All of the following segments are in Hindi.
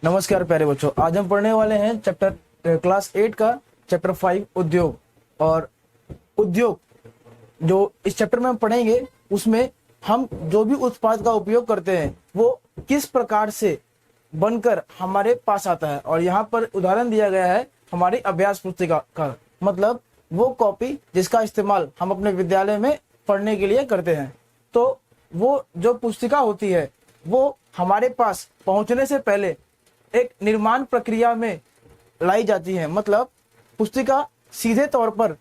नमस्कार प्यारे बच्चों, आज हम पढ़ने वाले हैं क्लास 8 का चैप्टर 5 उद्योग। और उद्योग जो इस चैप्टर में हम पढ़ेंगे उसमें हम जो भी उत्पाद का उपयोग करते हैं वो किस प्रकार से बनकर हमारे पास आता है। और यहाँ पर उदाहरण दिया गया है हमारी अभ्यास पुस्तिका का, मतलब वो कॉपी जिसका इस्तेमाल हम अपने विद्यालय में पढ़ने के लिए करते हैं। तो वो जो पुस्तिका होती है वो हमारे पास पहुंचने से पहले एक निर्माण प्रक्रिया में लाई जाती है। मतलब पुस्तिका सीधे तौर पर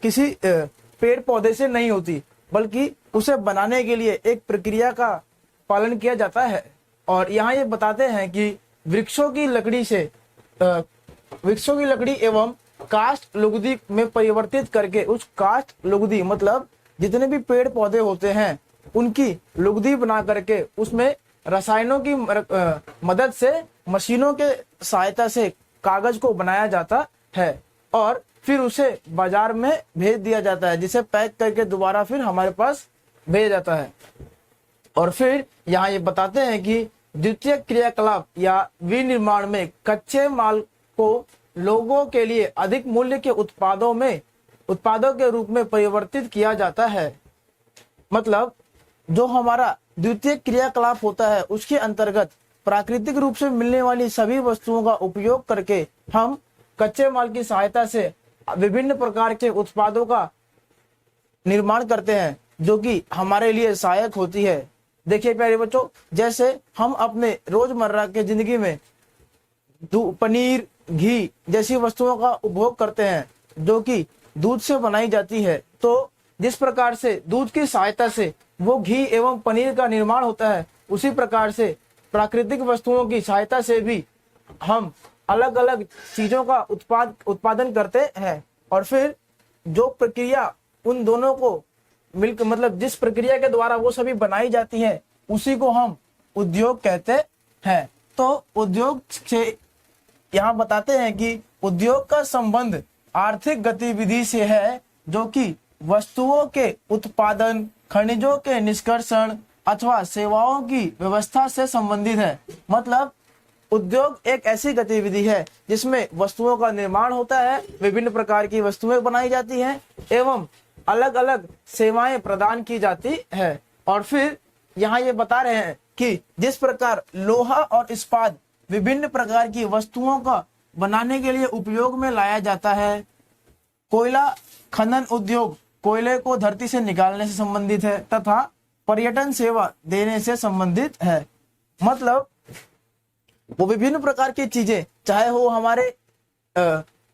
किसी पेड़ पौधे से नहीं होती, बल्कि उसे बनाने के लिए एक प्रक्रिया का पालन किया जाता है। और यहाँ ये बताते हैं कि वृक्षों की लकड़ी एवं काष्ठ लुगदी में परिवर्तित करके उस काष्ठ लुगदी मतलब जितने भी पेड़ पौधे होते हैं उनकी लुगदी बना करके उसमें रसायनों की मदद से मशीनों के सहायता से कागज को बनाया जाता है और फिर उसे बाजार में भेज दिया जाता है, जिसे पैक करके दोबारा फिर हमारे पास भेजा जाता है। और फिर यहाँ ये बताते हैं कि द्वितीय क्रियाकलाप या विनिर्माण में कच्चे माल को लोगों के लिए अधिक मूल्य के उत्पादों के रूप में परिवर्तित किया जाता है। मतलब जो हमारा द्वितीय क्रियाकलाप होता है उसके अंतर्गत प्राकृतिक रूप से मिलने वाली सभी वस्तुओं का उपयोग करके हम कच्चे माल की सहायता से विभिन्न प्रकार के उत्पादों का निर्माण करते हैं जो कि हमारे लिए सहायक होती है। देखिए प्यारे बच्चों, जैसे हम अपने रोजमर्रा के जिंदगी में पनीर, घी जैसी वस्तुओं का उपभोग करते हैं जो कि दूध से बनाई जाती है। तो जिस प्रकार से दूध की सहायता से वो घी एवं पनीर का निर्माण होता है, उसी प्रकार से प्राकृतिक वस्तुओं की सहायता से भी हम अलग अलग चीजों का उत्पादन करते हैं। और फिर जो प्रक्रिया उन दोनों को मिलकर मतलब जिस प्रक्रिया के द्वारा वो सभी बनाई जाती है उसी को हम उद्योग कहते हैं। तो उद्योग से यहाँ बताते हैं कि उद्योग का संबंध आर्थिक गतिविधि से है जो कि वस्तुओं के उत्पादन, खनिजों के निष्कर्षण अथवा सेवाओं की व्यवस्था से संबंधित है। मतलब उद्योग एक ऐसी गतिविधि है जिसमें वस्तुओं का निर्माण होता है, विभिन्न प्रकार की वस्तुएं बनाई जाती हैं एवं अलग अलग सेवाएं प्रदान की जाती है। और फिर यहाँ ये बता रहे हैं कि जिस प्रकार लोहा और इस्पात विभिन्न प्रकार की वस्तुओं का बनाने के लिए उपयोग में लाया जाता है, कोयला खनन उद्योग कोयले को धरती से निकालने से संबंधित है तथा पर्यटन सेवा देने से संबंधित है। मतलब वो विभिन्न प्रकार की चीजें, चाहे हो हमारे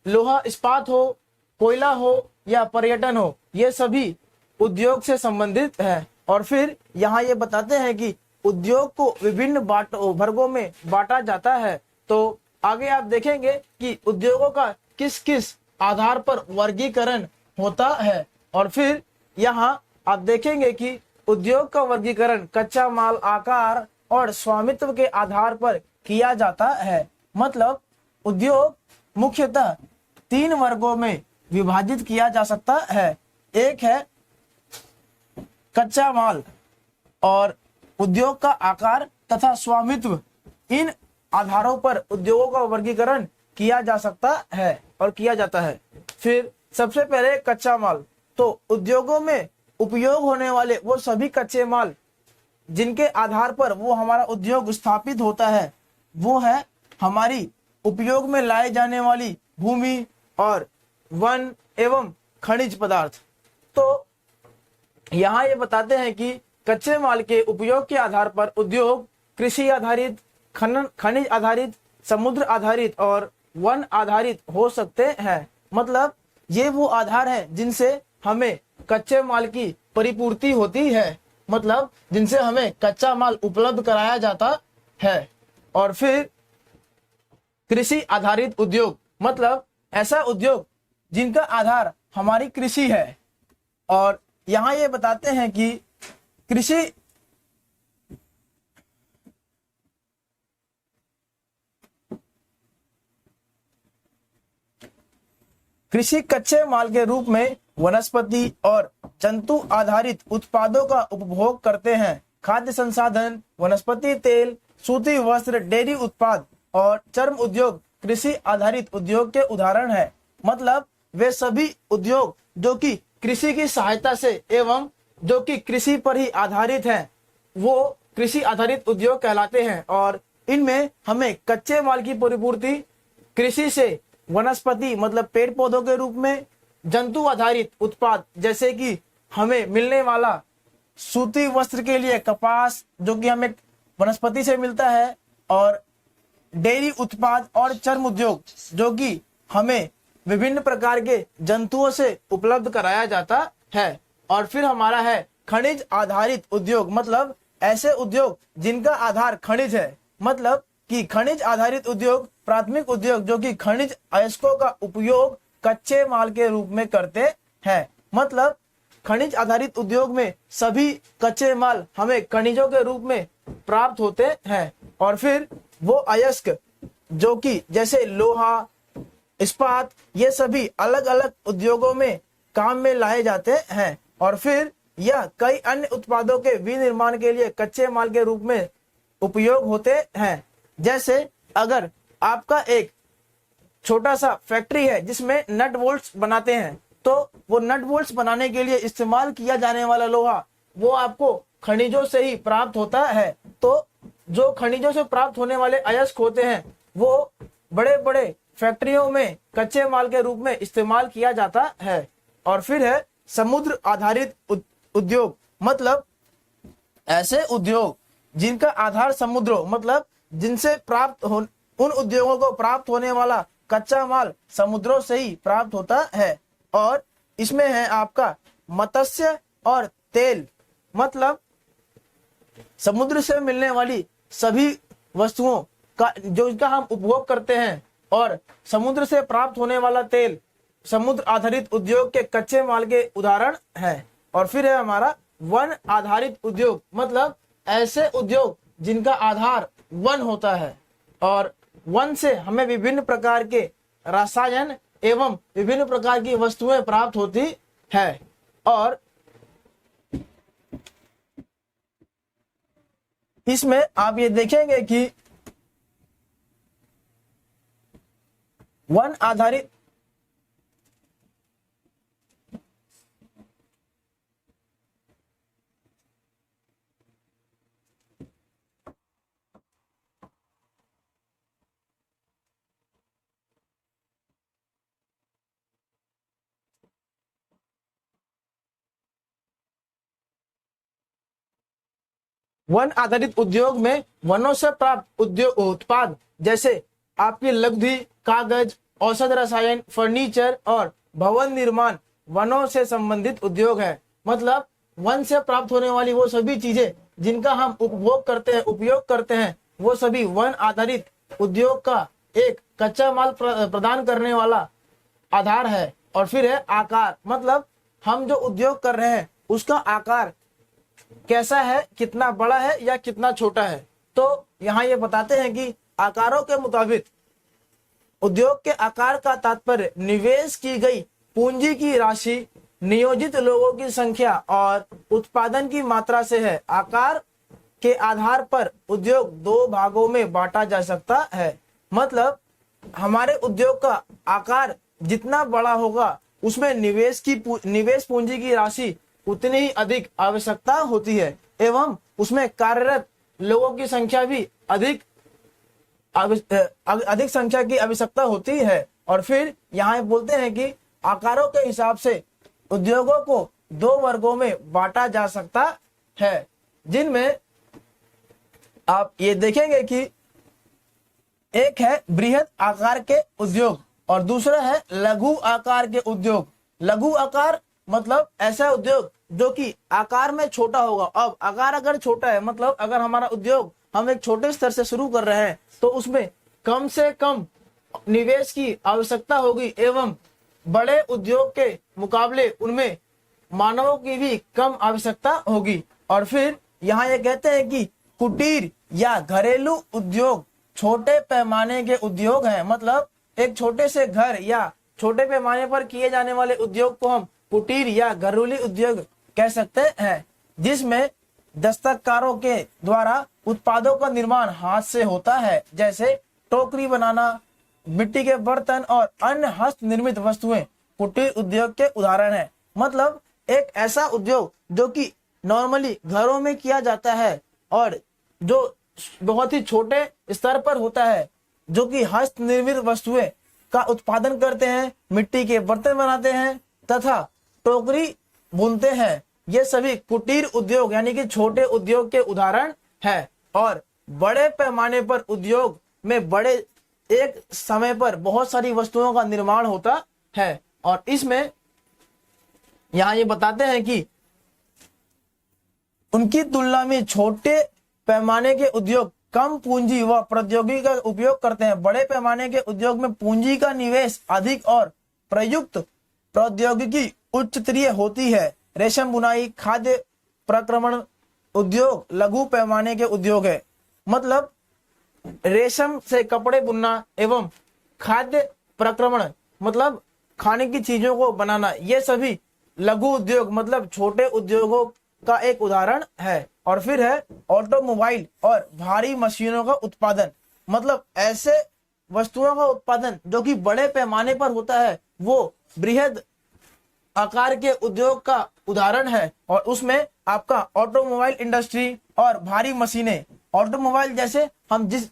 लोहा इस्पात हो, कोयला हो या पर्यटन हो, ये सभी उद्योग से संबंधित है। और फिर यहाँ ये बताते हैं कि उद्योग को विभिन्न वर्गों में बांटा जाता है। तो आगे आप देखेंगे कि उद्योगों का किस किस आधार पर वर्गीकरण होता है। और फिर यहाँ आप देखेंगे कि उद्योग का वर्गीकरण कच्चा माल, आकार और स्वामित्व के आधार पर किया जाता है। मतलब उद्योग मुख्यतः 3 वर्गों में विभाजित किया जा सकता है। एक है कच्चा माल और उद्योग का आकार तथा स्वामित्व। इन आधारों पर उद्योगों का वर्गीकरण किया जा सकता है और किया जाता है। फिर सबसे पहले कच्चा माल। तो उद्योगों में उपयोग होने वाले वो सभी कच्चे माल जिनके आधार पर वो हमारा उद्योग स्थापित होता है, वो है हमारी उपयोग में लाए जाने वाली भूमि और वन एवं खनिज पदार्थ। तो यहाँ ये बताते हैं कि कच्चे माल के उपयोग के आधार पर उद्योग कृषि आधारित, खनिज आधारित, समुद्र आधारित और वन आधारित हो सकते हैं। मतलब ये वो आधार हैं जिनसे हमें कच्चे माल की परिपूर्ति होती है, मतलब जिनसे हमें कच्चा माल उपलब्ध कराया जाता है। और फिर कृषि आधारित उद्योग, मतलब ऐसा उद्योग जिनका आधार हमारी कृषि है। और यहाँ ये बताते हैं कि कृषि कच्चे माल के रूप में वनस्पति और जंतु आधारित उत्पादों का उपभोग करते हैं। खाद्य संसाधन, वनस्पति तेल, सूती वस्त्र, डेयरी उत्पाद और चर्म उद्योग कृषि आधारित उद्योग के उदाहरण है। मतलब वे सभी उद्योग जो कि कृषि की सहायता से एवं जो कि कृषि पर ही आधारित हैं, वो कृषि आधारित उद्योग कहलाते हैं। और इनमें हमें कच्चे माल की परिपूर्ति कृषि से, वनस्पति मतलब पेड़ पौधों के रूप में, जंतु आधारित उत्पाद जैसे कि हमें मिलने वाला सूती वस्त्र के लिए कपास जो कि हमें वनस्पति से मिलता है, और डेयरी उत्पाद और चर्म उद्योग जो कि हमें विभिन्न प्रकार के जंतुओं से उपलब्ध कराया जाता है। और फिर हमारा है खनिज आधारित उद्योग, मतलब ऐसे उद्योग जिनका आधार खनिज है। मतलब कि खनिज आधारित उद्योग प्राथमिक उद्योग जो कि खनिज अयस्कों का उपयोग कच्चे माल के रूप में करते हैं। मतलब खनिज आधारित उद्योग में सभी कच्चे माल हमें खनिजों के रूप में प्राप्त होते हैं। और फिर वो अयस्क जो कि जैसे लोहा, इस्पात, ये सभी अलग अलग उद्योगों में काम में लाए जाते हैं। और फिर यह कई अन्य उत्पादों के विनिर्माण के लिए कच्चे माल के रूप में उपयोग होते हैं। जैसे अगर आपका एक छोटा सा फैक्ट्री है जिसमें नट बोल्ट्स बनाते हैं, तो वो नट बोल्ट्स बनाने के लिए इस्तेमाल किया जाने वाला लोहा वो आपको खनिजों से ही प्राप्त होता है। तो जो खनिजों से प्राप्त होने वाले अयस्क होते हैं वो बड़े बड़े फैक्ट्रियों में कच्चे माल के रूप में इस्तेमाल किया जाता है। और फिर है समुद्र आधारित उद्योग, मतलब ऐसे उद्योग जिनका आधार समुद्र हो, मतलब जिनसे प्राप्त हो, उन उद्योगों को प्राप्त होने वाला कच्चा माल समुद्रों से ही प्राप्त होता है। और इसमें है आपका मत्स्य और तेल, मतलब समुद्र से मिलने वाली सभी वस्तुओं का जो इनका हम उपभोग करते हैं, और समुद्र से प्राप्त होने वाला तेल समुद्र आधारित उद्योग के कच्चे माल के उदाहरण है। और फिर है हमारा वन आधारित उद्योग, मतलब ऐसे उद्योग जिनका आधार वन होता है, और वन से हमें विभिन्न प्रकार के रसायन एवं विभिन्न प्रकार की वस्तुएं प्राप्त होती है। और इसमें आप ये देखेंगे कि वन आधारित वन आधारित उद्योग में वनों से प्राप्त उद्योग उत्पाद जैसे आपकी लघु, कागज, औषध, रसायन, फर्नीचर और भवन निर्माण वनों से संबंधित उद्योग है। मतलब वन से प्राप्त होने वाली वो सभी चीजें जिनका हम उपभोग करते हैं, उपयोग करते हैं, वो सभी वन आधारित उद्योग का एक कच्चा माल प्रदान करने वाला आधार है। और फिर है आकार, मतलब हम जो उद्योग कर रहे हैं उसका आकार कैसा है, कितना बड़ा है या कितना छोटा है। तो यहाँ ये बताते हैं कि आकारों के मुताबिक उद्योग के आकार का तात्पर्य निवेश की गई पूंजी की राशि, नियोजित लोगों की संख्या और उत्पादन की मात्रा से है। आकार के आधार पर उद्योग दो भागों में बांटा जा सकता है। मतलब हमारे उद्योग का आकार जितना बड़ा होगा उसमें निवेश पूंजी की राशि उतनी ही अधिक आवश्यकता होती है, एवं उसमें कार्यरत लोगों की संख्या भी अधिक संख्या की आवश्यकता होती है। और फिर यहाँ बोलते हैं कि आकारों के हिसाब से उद्योगों को दो वर्गों में बांटा जा सकता है, जिनमें आप ये देखेंगे कि एक है बृहद आकार के उद्योग और दूसरा है लघु आकार के उद्योग। लघु आकार मतलब ऐसा उद्योग जो कि आकार में छोटा होगा। अब आकार अगर छोटा है, मतलब अगर हमारा उद्योग हम एक छोटे स्तर से शुरू कर रहे हैं तो उसमें कम से कम निवेश की आवश्यकता होगी, एवं बड़े उद्योग के मुकाबले उनमें मानवों की भी कम आवश्यकता होगी। और फिर यहाँ ये कहते हैं कि कुटीर या घरेलू उद्योग छोटे पैमाने के उद्योग हैं। मतलब एक छोटे से घर या छोटे पैमाने पर किए जाने वाले उद्योग को हम कुटीर या घरेलू उद्योग कह सकते हैं, जिसमें दस्तकारों के द्वारा उत्पादों का निर्माण हाथ से होता है। जैसे टोकरी बनाना, मिट्टी के बर्तन और अन्य हस्त निर्मित वस्तुएं कुटीर उद्योग के उदाहरण है। मतलब एक ऐसा उद्योग जो कि नॉर्मली घरों में किया जाता है और जो बहुत ही छोटे स्तर पर होता है, जो कि हस्त निर्मित वस्तुएं का उत्पादन करते हैं, मिट्टी के बर्तन बनाते हैं तथा टोकरी बुनते हैं। ये सभी कुटीर उद्योग यानी कि छोटे उद्योग के उदाहरण है। और बड़े पैमाने पर उद्योग में बड़े एक समय पर बहुत सारी वस्तुओं का निर्माण होता है। और इसमें यहाँ ये बताते हैं कि उनकी तुलना में छोटे पैमाने के उद्योग कम पूंजी व प्रौद्योगिकी का उपयोग करते हैं। बड़े पैमाने के उद्योग में पूंजी का निवेश अधिक और प्रयुक्त प्रौद्योगिकी उच्च स्तरीय होती है। रेशम बुनाई, खाद्य प्रक्रमण उद्योग लघु पैमाने के उद्योग है। मतलब रेशम से कपड़े बुनना एवं खाद्य प्रक्रमण मतलब खाने की चीजों को बनाना, ये सभी लघु उद्योग मतलब छोटे उद्योगों का एक उदाहरण है। और फिर है ऑटोमोबाइल और भारी मशीनों का उत्पादन। मतलब ऐसे वस्तुओं का उत्पादन जो कि बड़े पैमाने पर होता है, वो बृहद आकार के उद्योग का उदाहरण है। और उसमें आपका ऑटोमोबाइल इंडस्ट्री और भारी मशीनें, ऑटोमोबाइल जैसे हम जिस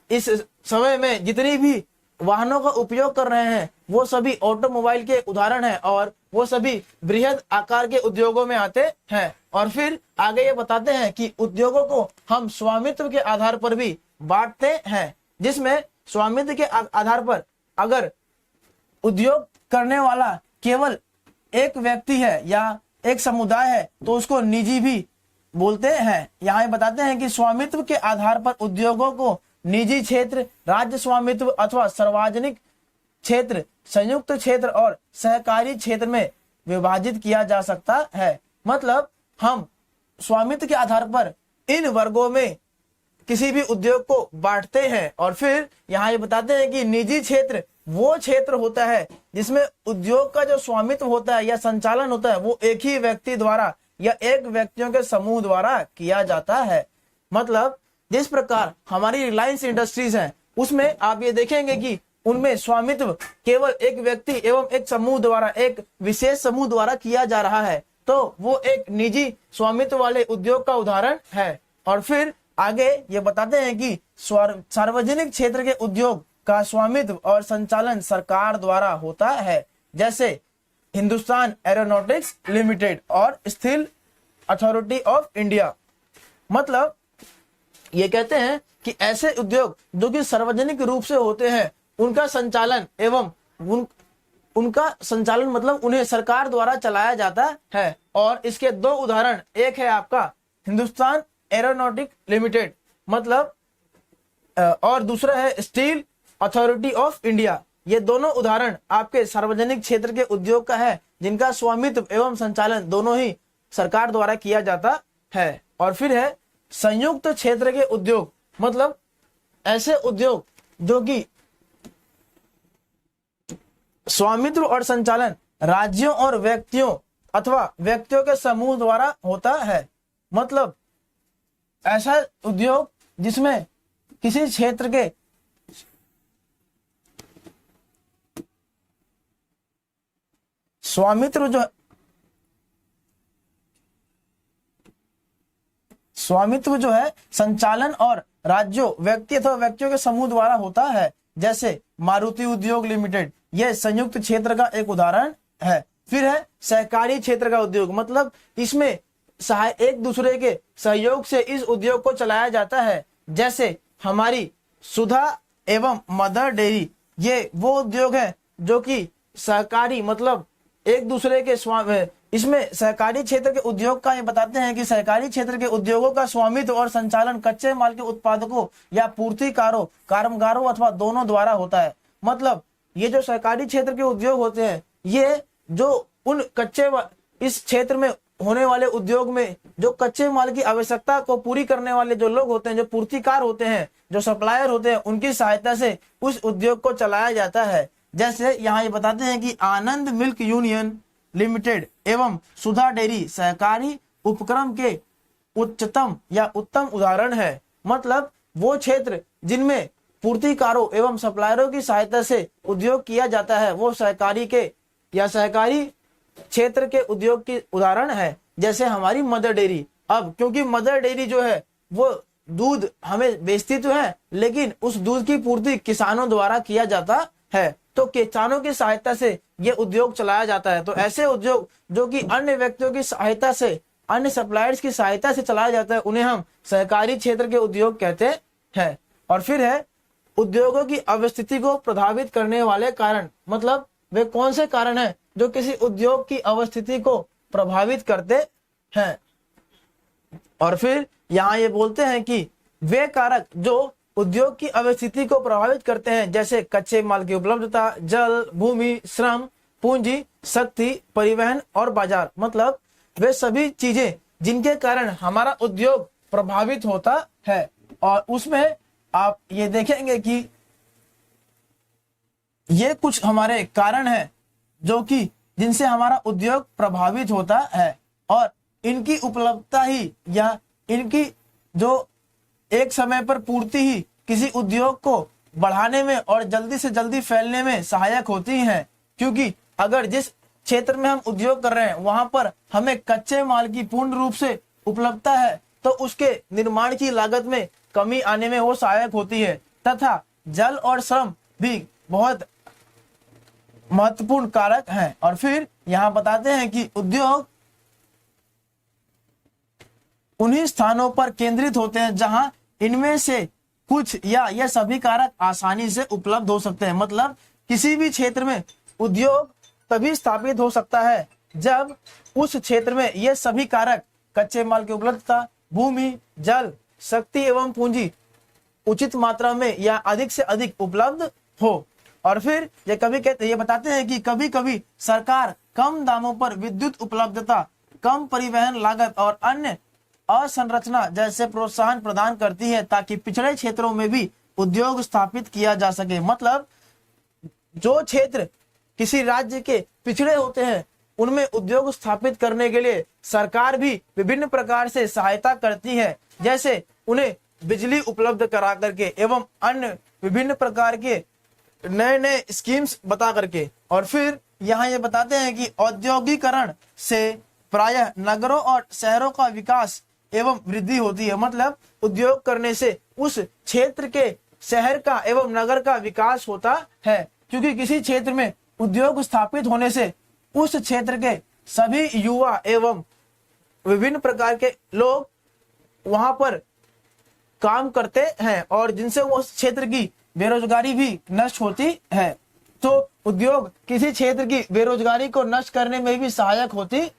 इस समय में जितनी भी वाहनों का उपयोग कर रहे हैं वो सभी ऑटोमोबाइल के उदाहरण हैं और वो सभी बृहद आकार के उद्योगों में आते हैं। और फिर आगे ये बताते हैं कि उद्योगों को हम स्वामित्व के आधार पर भी बांटते हैं, जिसमें स्वामित्व के आधार पर अगर उद्योग करने वाला केवल एक व्यक्ति है या एक समुदाय है तो उसको निजी भी बोलते हैं। यहाँ ये बताते हैं कि स्वामित्व के आधार पर उद्योगों को निजी क्षेत्र, राज्य स्वामित्व अथवा सार्वजनिक क्षेत्र, संयुक्त क्षेत्र और सहकारी क्षेत्र में विभाजित किया जा सकता है। मतलब हम स्वामित्व के आधार पर इन वर्गों में किसी भी उद्योग को बांटते हैं। और फिर यहाँ ये बताते हैं कि निजी क्षेत्र वो क्षेत्र होता है जिसमें उद्योग का जो स्वामित्व होता है या संचालन होता है वो एक ही व्यक्ति द्वारा या एक व्यक्तियों के समूह द्वारा किया जाता है। मतलब जिस प्रकार हमारी रिलायंस इंडस्ट्रीज है उसमें आप ये देखेंगे कि उनमें स्वामित्व केवल एक व्यक्ति एवं एक समूह द्वारा, एक विशेष समूह द्वारा किया जा रहा है, तो वो एक निजी स्वामित्व वाले उद्योग का उदाहरण है। और फिर आगे ये बताते हैं कि सार्वजनिक क्षेत्र के उद्योग का स्वामित्व और संचालन सरकार द्वारा होता है, जैसे हिंदुस्तान एरोनॉटिक्स लिमिटेड और स्टील अथॉरिटी ऑफ इंडिया। मतलब ये कहते हैं कि ऐसे उद्योग जो कि सार्वजनिक रूप से होते हैं उनका संचालन एवं उनका संचालन मतलब उन्हें सरकार द्वारा चलाया जाता है। और इसके दो उदाहरण, एक है आपका हिंदुस्तान एरोनॉटिक लिमिटेड मतलब और दूसरा है स्टील अथॉरिटी ऑफ इंडिया। ये दोनों उदाहरण आपके सार्वजनिक क्षेत्र के उद्योग का है जिनका स्वामित्व एवं संचालन दोनों ही सरकार द्वारा किया जाता है। और फिर है संयुक्त क्षेत्र के उद्योग, मतलब ऐसे उद्योग जो कि स्वामित्व और संचालन राज्यों और व्यक्तियों अथवा व्यक्तियों के समूह द्वारा होता है। मतलब ऐसा उद्योग जिसमें किसी क्षेत्र के स्वामित्व जो है संचालन और राज्यों, व्यक्ति अथवा व्यक्तियों के समूह द्वारा होता है, जैसे मारुति उद्योग लिमिटेड, यह संयुक्त क्षेत्र का एक उदाहरण है। फिर है सहकारी क्षेत्र का उद्योग, मतलब इसमें एक दूसरे के सहयोग से इस उद्योग को चलाया जाता है, जैसे हमारी सुधा एवं मदर डेयरी। ये वो उद्योग है जो कि सहकारी मतलब एक दूसरे के इसमें सहकारी क्षेत्र के उद्योग का ये बताते हैं कि सहकारी क्षेत्र के उद्योगों का स्वामित्व और संचालन कच्चे माल के उत्पादकों या पूर्तिकारों, कामगारों अथवा दोनों द्वारा होता है। मतलब ये जो सहकारी क्षेत्र के उद्योग होते हैं, ये जो उन इस क्षेत्र में होने वाले उद्योग में जो कच्चे माल की आवश्यकता को पूरी करने वाले जो लोग होते हैं, जो पूर्तिकार होते हैं, जो सप्लायर होते हैं, उनकी सहायता से उस उद्योग को चलाया जाता है। जैसे यहाँ ये बताते हैं कि आनंद मिल्क यूनियन लिमिटेड एवं सुधा डेयरी सहकारी उपक्रम के उच्चतम या उत्तम उदाहरण है। मतलब वो क्षेत्र जिनमें पूर्तिकारों एवं सप्लायरों की सहायता से उद्योग किया जाता है वो सहकारी के या सहकारी क्षेत्र के उद्योग की उदाहरण है, जैसे हमारी मदर डेयरी। अब क्योंकि मदर डेयरी जो है वो दूध हमें बेचती तो है, लेकिन उस दूध की पूर्ति किसानों द्वारा किया जाता है, तो किसानों की सहायता से ये उद्योग चलाया जाता है। तो ऐसे उद्योग जो कि अन्य व्यक्तियों की सहायता से, अन्य सप्लायर्स की सहायता से चलाया जाता है, उन्हें हम सहकारी क्षेत्र के उद्योग कहते हैं। और फिर है उद्योगों की अवस्थिति को प्रभावित करने वाले कारण, मतलब वे कौन से कारण हैं जो किसी उद्योग की अवस्थिति को प्रभावित करते हैं। और फिर यहाँ ये बोलते हैं कि वे कारक जो उद्योग की अवस्थिति को प्रभावित करते हैं, जैसे कच्चे माल की उपलब्धता, जल, भूमि, श्रम, पूंजी, शक्ति, परिवहन और बाजार, मतलब वे सभी चीजें जिनके कारण हमारा उद्योग प्रभावित होता है। और उसमें आप ये देखेंगे कि ये कुछ हमारे कारण हैं जो कि जिनसे हमारा उद्योग प्रभावित होता है, और इनकी उपलब्धता ही या इनकी जो एक समय पर पूर्ति ही किसी उद्योग को बढ़ाने में और जल्दी से जल्दी फैलने में सहायक होती है। क्योंकि अगर जिस क्षेत्र में हम उद्योग कर रहे हैं वहां पर हमें कच्चे माल की पूर्ण रूप से उपलब्धता है, तो उसके निर्माण की लागत में कमी आने में वो सहायक होती है, तथा जल और श्रम भी बहुत महत्वपूर्ण कारक हैं। और फिर यहाँ बताते हैं कि उद्योग उन्हीं स्थानों पर केंद्रित होते हैं जहां इनमें से कुछ या यह सभी कारक आसानी से उपलब्ध हो सकते हैं। मतलब किसी भी क्षेत्र में उद्योग तभी स्थापित हो सकता है जब उस क्षेत्र में ये सभी कारक, कच्चे माल की उपलब्धता, भूमि, जल, शक्ति एवं पूंजी उचित मात्रा में या अधिक से अधिक उपलब्ध हो। और फिर ये बताते हैं कि कभी कभी सरकार कम दामों पर विद्युत उपलब्धता, कम परिवहन लागत और अन्य अवसंरचना जैसे प्रोत्साहन प्रदान करती है ताकि पिछड़े क्षेत्रों में भी उद्योग स्थापित किया जा सके। मतलब जो क्षेत्र किसी राज्य के पिछड़े होते हैं उनमें उद्योग स्थापित करने के लिए सरकार भी विभिन्न प्रकार से सहायता करती है, जैसे उन्हें बिजली उपलब्ध करा करके एवं अन्य विभिन्न प्रकार के नए नए स्कीम्स बता करके। और फिर यहाँ ये बताते हैं कि औद्योगिकरण से प्रायः नगरों और शहरों का विकास एवं वृद्धि होती है। मतलब उद्योग करने से उस क्षेत्र के शहर का एवं नगर का विकास होता है, क्योंकि किसी क्षेत्र में उद्योग स्थापित होने से उस क्षेत्र के सभी युवा एवं विभिन्न प्रकार के लोग वहां पर काम करते हैं और जिनसे उस क्षेत्र की बेरोजगारी भी नष्ट होती है। तो उद्योग किसी क्षेत्र की बेरोजगारी को नष्ट करने में भी सहायक होती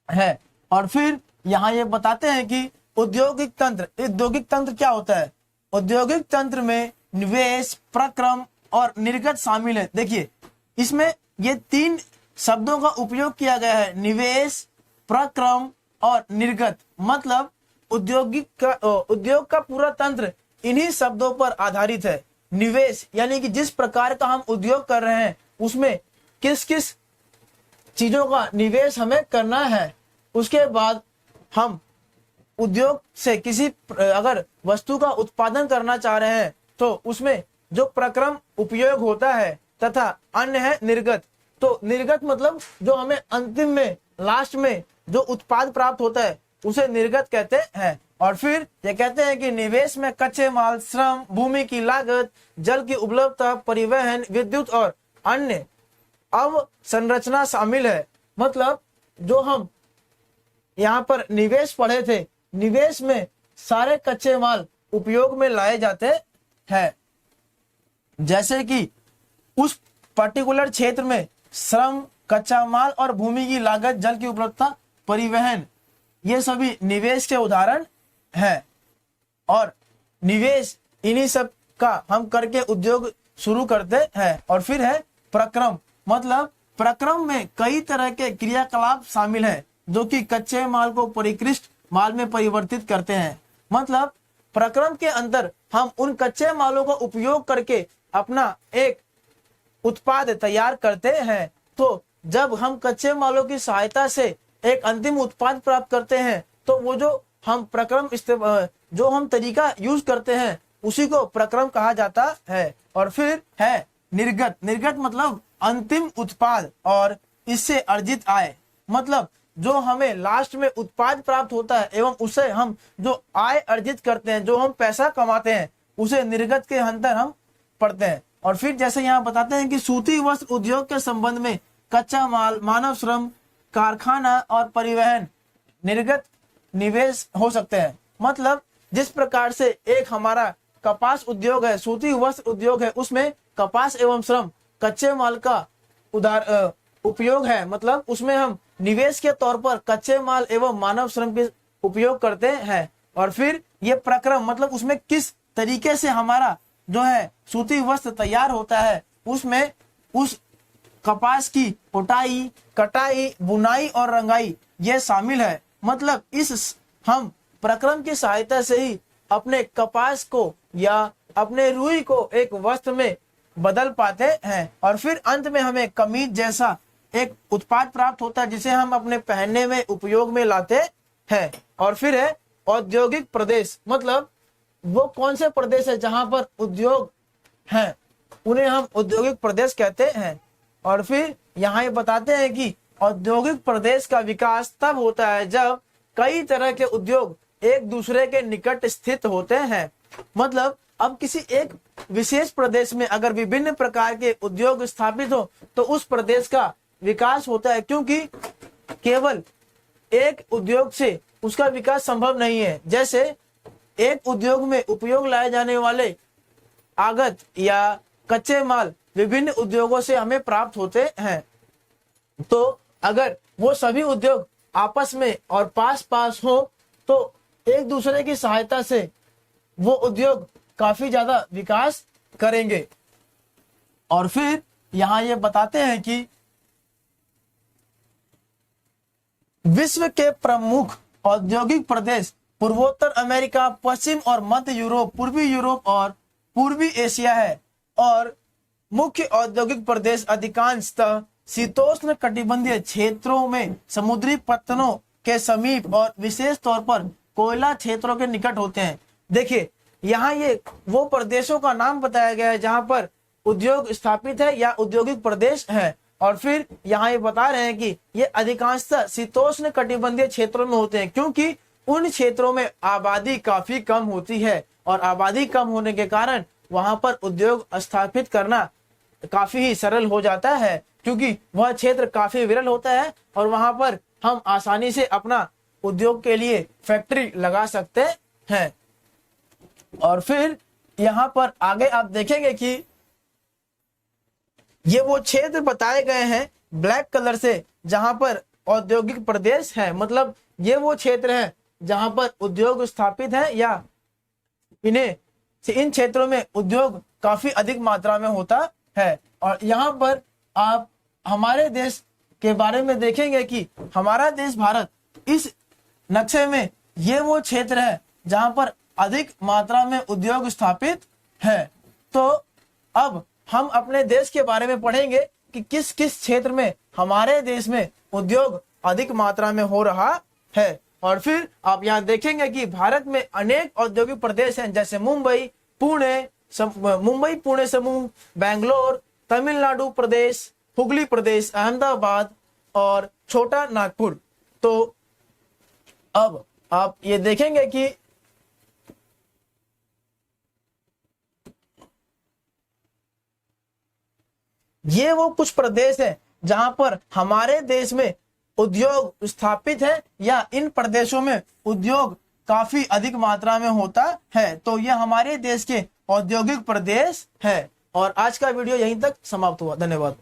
है। और फिर यहाँ ये बताते हैं कि औद्योगिक तंत्र क्या होता है। औद्योगिक तंत्र में निवेश, प्रक्रम और निर्गत शामिल है। देखिए इसमें ये तीन शब्दों का उपयोग किया गया है, निवेश, प्रक्रम और निर्गत। मतलब उद्योग का पूरा तंत्र इन्हीं शब्दों पर आधारित है। निवेश यानी कि जिस प्रकार का हम उद्योग कर रहे हैं उसमें किस किस चीजों का निवेश हमें करना है। उसके बाद हम उद्योग से किसी अगर वस्तु का उत्पादन करना चाह रहे हैं तो उसमें जो प्रक्रम उपयोग होता है, तथा अन्य है निर्गत। तो निर्गत मतलब जो हमें अंतिम में लास्ट में जो उत्पाद प्राप्त होता है उसे निर्गत कहते हैं। और फिर ये कहते हैं कि निवेश में कच्चे माल, श्रम, भूमि की लागत, जल की उपलब्धता, परिवहन, विद्युत और अन्य अवसंरचना शामिल है। मतलब जो हम यहाँ पर निवेश पढ़े थे, निवेश में सारे कच्चे माल उपयोग में लाए जाते हैं, जैसे कि उस पर्टिकुलर क्षेत्र में श्रम, कच्चा माल और भूमि की लागत, जल की उपलब्धता, परिवहन, ये सभी निवेश के उदाहरण हैं। और निवेश इन्हीं सब का हम करके उद्योग शुरू करते हैं। और फिर है प्रक्रम। मतलब प्रक्रम में कई तरह के क्रियाकलाप शामिल हैं जो कि कच्चे माल को परिष्कृत माल में परिवर्तित करते हैं। मतलब प्रक्रम के अंदर हम उन कच्चे मालों का उपयोग करके अपना एक उत्पाद तैयार करते हैं। तो जब हम कच्चे मालों की सहायता से एक अंतिम उत्पाद प्राप्त करते हैं तो वो जो हम प्रक्रम जो हम तरीका यूज करते हैं उसी को प्रक्रम कहा जाता है। और फिर है निर्गत। निर्गत मतलब अंतिम उत्पाद और इससे अर्जित आय, मतलब जो हमें लास्ट में उत्पाद प्राप्त होता है एवं उसे हम जो आय अर्जित करते हैं, जो हम पैसा कमाते हैं, उसे निर्गत के अंतर हम पढ़ते हैं। और फिर जैसे यहाँ बताते हैं कि सूती वस्त्र उद्योग के संबंध में कच्चा माल, मानव श्रम, कारखाना और परिवहन निर्गत निवेश हो सकते हैं। मतलब जिस प्रकार से एक हमारा कपास उद्योग है, सूती वस्त्र उद्योग है, उसमें कपास एवं श्रम कच्चे माल का उपयोग है, मतलब उसमें हम निवेश के तौर पर कच्चे माल एवं मानव श्रम के उपयोग करते हैं। और फिर ये प्रक्रम मतलब उसमें किस तरीके से हमारा जो है सूती वस्त्र तैयार होता है, उसमें उस कपास की उठाई, कटाई, बुनाई और रंगाई ये शामिल है। मतलब इस हम प्रक्रम की सहायता से ही अपने कपास को या अपने रुई को एक वस्त्र में बदल पाते हैं। और फिर अंत में हमें कमीज जैसा एक उत्पाद प्राप्त होता है जिसे हम अपने पहनने में उपयोग में लाते हैं। और फिर है औद्योगिक प्रदेश, मतलब वो कौन से प्रदेश है जहां पर उद्योग हैं, उन्हें हम औद्योगिक प्रदेश कहते हैं। और फिर यहाँ ये बताते हैं कि औद्योगिक प्रदेश का विकास तब होता है जब कई तरह के उद्योग एक दूसरे के निकट स्थित होते हैं। मतलब अब किसी एक विशेष प्रदेश में अगर विभिन्न प्रकार के उद्योग स्थापित हो तो उस प्रदेश का विकास होता है, क्योंकि केवल एक उद्योग से उसका विकास संभव नहीं है। जैसे एक उद्योग में उपयोग लाए जाने वाले आगत या कच्चे माल विभिन्न उद्योगों से हमें प्राप्त होते हैं, तो अगर वो सभी उद्योग आपस में और पास पास हो तो एक दूसरे की सहायता से वो उद्योग काफी ज्यादा विकास करेंगे। और फिर यहाँ ये बताते हैं कि विश्व के प्रमुख औद्योगिक प्रदेश पूर्वोत्तर अमेरिका, पश्चिम और मध्य यूरोप, पूर्वी यूरोप और पूर्वी एशिया है। और मुख्य औद्योगिक प्रदेश अधिकांशतः शीतोष्ण कटिबंधीय क्षेत्रों में समुद्री पत्तनों के समीप और विशेष तौर पर कोयला क्षेत्रों के निकट होते हैं। देखिए यहाँ ये वो प्रदेशों का नाम बताया गया है जहां पर उद्योग स्थापित है या औद्योगिक प्रदेश है। और फिर यहाँ ये बता रहे हैं कि ये अधिकांशतः शीतोष्ण कटिबंधीय क्षेत्रों में होते हैं, क्योंकि उन क्षेत्रों में आबादी काफी कम होती है और आबादी कम होने के कारण वहां पर उद्योग स्थापित करना काफी ही सरल हो जाता है, क्योंकि वह क्षेत्र काफी विरल होता है और वहां पर हम आसानी से अपना उद्योग के लिए फैक्ट्री लगा सकते हैं। और फिर यहाँ पर आगे आप देखेंगे कि ये वो क्षेत्र बताए गए हैं ब्लैक कलर से जहां पर औद्योगिक प्रदेश है, मतलब ये वो क्षेत्र है जहां पर उद्योग स्थापित है या इन क्षेत्रों में उद्योग काफी अधिक मात्रा में होता है। और यहाँ पर आप हमारे देश के बारे में देखेंगे कि हमारा देश भारत इस नक्शे में ये वो क्षेत्र है जहां पर अधिक मात्रा में उद्योग स्थापित है। तो अब हम अपने देश के बारे में पढ़ेंगे कि किस किस क्षेत्र में हमारे देश में उद्योग अधिक मात्रा में हो रहा है। और फिर आप यहाँ देखेंगे कि भारत में अनेक औद्योगिक प्रदेश हैं, जैसे मुंबई, पुणे समूह, बेंगलोर, तमिलनाडु प्रदेश, हुगली प्रदेश, अहमदाबाद और छोटा नागपुर। तो अब आप ये देखेंगे कि ये वो कुछ प्रदेश हैं जहां पर हमारे देश में उद्योग स्थापित है या इन प्रदेशों में उद्योग काफी अधिक मात्रा में होता है। तो ये हमारे देश के औद्योगिक प्रदेश है। और आज का वीडियो यहीं तक समाप्त हुआ। धन्यवाद।